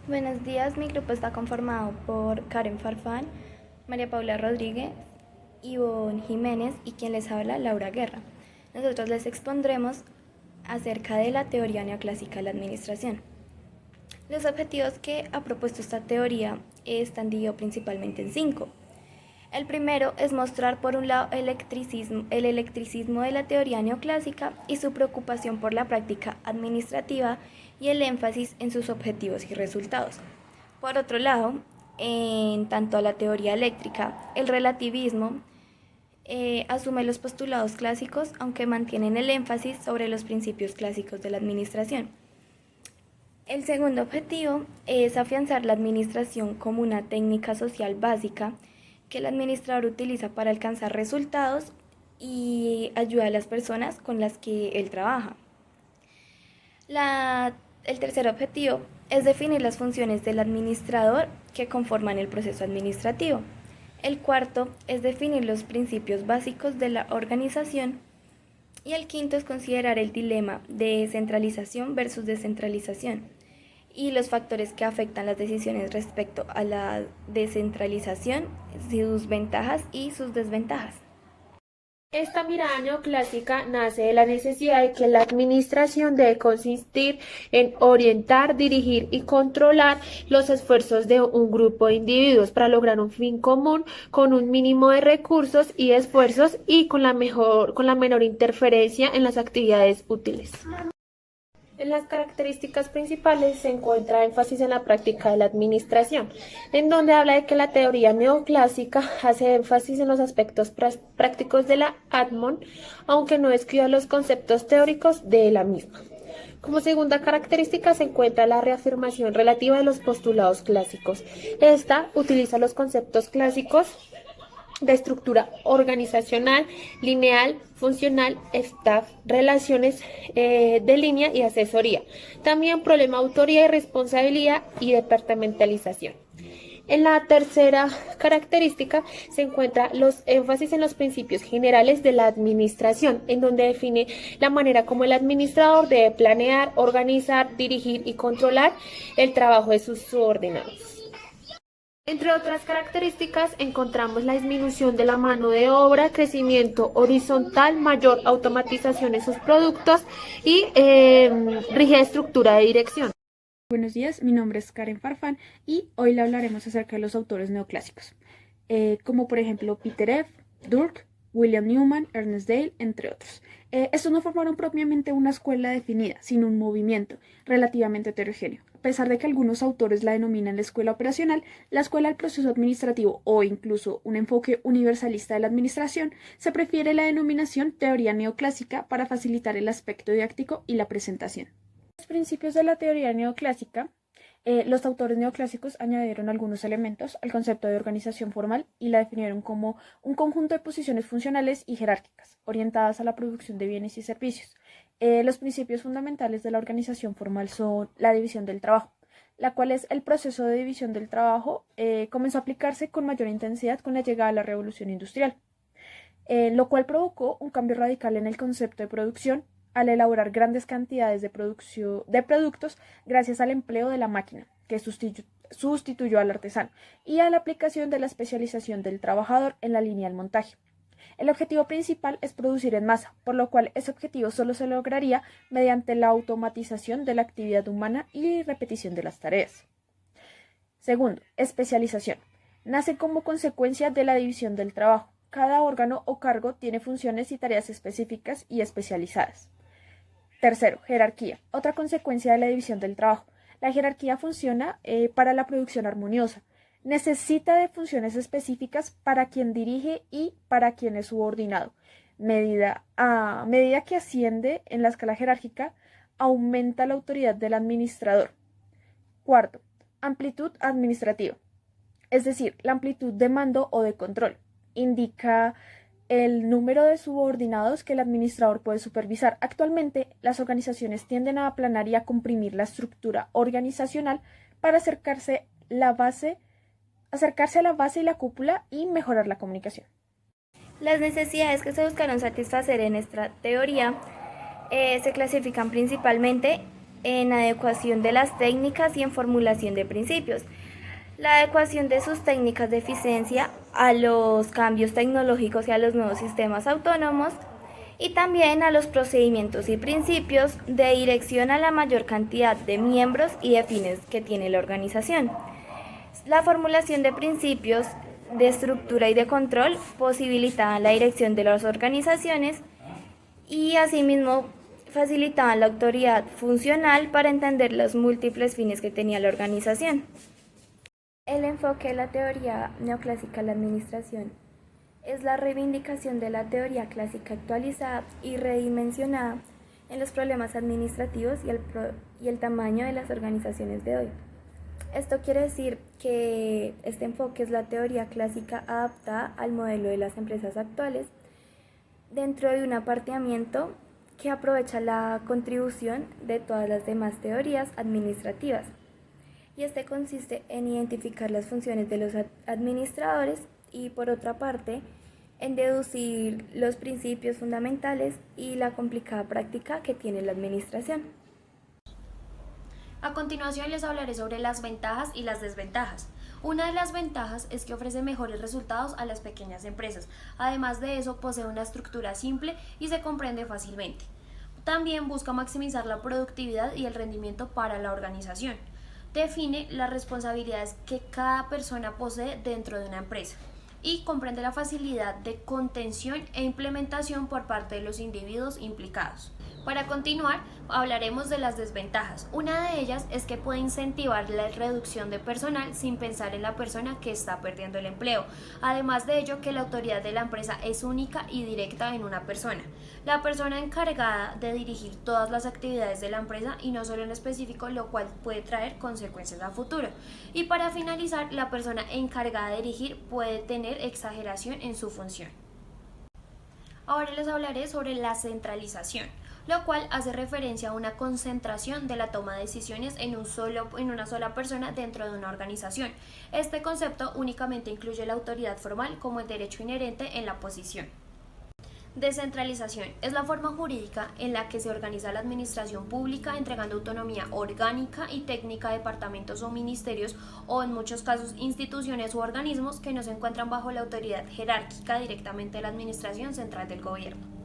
Buenos días, mi grupo está conformado por Karen Farfán, María Paula Rodríguez, Ivonne Jiménez y quien les habla, Laura Guerra. Nosotros les expondremos acerca de la teoría neoclásica de la administración. Los objetivos que ha propuesto esta teoría están divididos principalmente en 5. El primero es mostrar por un lado el electricismo de la teoría neoclásica y su preocupación por la práctica administrativa y el énfasis en sus objetivos y resultados. Por otro lado, en tanto a la teoría eléctrica, el relativismo asume los postulados clásicos, aunque mantienen el énfasis sobre los principios clásicos de la administración. El segundo objetivo es afianzar la administración como una técnica social básica que el administrador utiliza para alcanzar resultados y ayuda a las personas con las que él trabaja. El tercer objetivo es definir las funciones del administrador que conforman el proceso administrativo. El cuarto es definir los principios básicos de la organización. Y el quinto es considerar el dilema de centralización versus descentralización y los factores que afectan las decisiones respecto a la descentralización, sus ventajas y sus desventajas. Esta mirada neoclásica nace de la necesidad de que la administración debe consistir en orientar, dirigir y controlar los esfuerzos de un grupo de individuos para lograr un fin común con un mínimo de recursos y esfuerzos y con la menor interferencia en las actividades útiles. En las características principales se encuentra énfasis en la práctica de la administración, en donde habla de que la teoría neoclásica hace énfasis en los aspectos prácticos de la ADMON, aunque no descuida los conceptos teóricos de la misma. Como segunda característica se encuentra la reafirmación relativa de los postulados clásicos. Esta utiliza los conceptos clásicos de estructura organizacional, lineal, funcional, staff, relaciones de línea y asesoría. También problema de autoría y responsabilidad y departamentalización. En la tercera característica se encuentra los énfasis en los principios generales de la administración, en donde define la manera como el administrador debe planear, organizar, dirigir y controlar el trabajo de sus subordinados. Entre otras características encontramos la disminución de la mano de obra, crecimiento horizontal, mayor automatización en sus productos y rígida estructura de dirección. Buenos días, mi nombre es Karen Farfán y hoy le hablaremos acerca de los autores neoclásicos, como por ejemplo Peter F., Dirk, William Newman, Ernest Dale, entre otros. Estos no formaron propiamente una escuela definida, sino un movimiento relativamente heterogéneo. A pesar de que algunos autores la denominan la escuela operacional, la escuela del proceso administrativo o incluso un enfoque universalista de la administración, se prefiere la denominación teoría neoclásica para facilitar el aspecto didáctico y la presentación. Los principios de la teoría neoclásica, los autores neoclásicos añadieron algunos elementos al concepto de organización formal y la definieron como un conjunto de posiciones funcionales y jerárquicas, orientadas a la producción de bienes y servicios. Los principios fundamentales de la organización formal son la división del trabajo, la cual es el proceso de división del trabajo, comenzó a aplicarse con mayor intensidad con la llegada de la revolución industrial, lo cual provocó un cambio radical en el concepto de producción al elaborar grandes cantidades de productos gracias al empleo de la máquina, que sustituyó al artesano, y a la aplicación de la especialización del trabajador en la línea del montaje. El objetivo principal es producir en masa, por lo cual ese objetivo solo se lograría mediante la automatización de la actividad humana y repetición de las tareas. Segundo, especialización. Nace como consecuencia de la división del trabajo. Cada órgano o cargo tiene funciones y tareas específicas y especializadas. Tercero, jerarquía. Otra consecuencia de la división del trabajo. La jerarquía funciona para la producción armoniosa. Necesita de funciones específicas para quien dirige y para quien es subordinado. A medida que asciende en la escala jerárquica, aumenta la autoridad del administrador. Cuarto, amplitud administrativa. Es decir, la amplitud de mando o de control. Indica el número de subordinados que el administrador puede supervisar. Actualmente, las organizaciones tienden a aplanar y a comprimir la estructura organizacional para acercarse a la base y la cúpula y mejorar la comunicación. Las necesidades que se buscaron satisfacer en esta teoría se clasifican principalmente en adecuación de las técnicas y en formulación de principios. La adecuación de sus técnicas de eficiencia a los cambios tecnológicos y a los nuevos sistemas autónomos y también a los procedimientos y principios de dirección a la mayor cantidad de miembros y de fines que tiene la organización. La formulación de principios de estructura y de control posibilitaban la dirección de las organizaciones y asimismo facilitaban la autoridad funcional para entender los múltiples fines que tenía la organización. El enfoque de la teoría neoclásica en la administración es la reivindicación de la teoría clásica actualizada y redimensionada en los problemas administrativos y el tamaño de las organizaciones de hoy. Esto quiere decir que este enfoque es la teoría clásica adaptada al modelo de las empresas actuales dentro de un aparteamiento que aprovecha la contribución de todas las demás teorías administrativas. Y este consiste en identificar las funciones de los administradores y, por otra parte, en deducir los principios fundamentales y la complicada práctica que tiene la administración. A continuación les hablaré sobre las ventajas y las desventajas. Una de las ventajas es que ofrece mejores resultados a las pequeñas empresas. Además de eso, posee una estructura simple y se comprende fácilmente. También busca maximizar la productividad y el rendimiento para la organización. Define las responsabilidades que cada persona posee dentro de una empresa y comprende la facilidad de contención e implementación por parte de los individuos implicados. Para continuar, hablaremos de las desventajas. Una de ellas es que puede incentivar la reducción de personal sin pensar en la persona que está perdiendo el empleo. Además de ello, que la autoridad de la empresa es única y directa en una persona. La persona encargada de dirigir todas las actividades de la empresa y no solo en específico, lo cual puede traer consecuencias a futuro. Y para finalizar, la persona encargada de dirigir puede tener exageración en su función. Ahora les hablaré sobre la centralización, lo cual hace referencia a una concentración de la toma de decisiones en una sola persona dentro de una organización. Este concepto únicamente incluye la autoridad formal como el derecho inherente en la posición. Descentralización es la forma jurídica en la que se organiza la administración pública, entregando autonomía orgánica y técnica a departamentos o ministerios o, en muchos casos, instituciones u organismos que no se encuentran bajo la autoridad jerárquica directamente de la administración central del gobierno.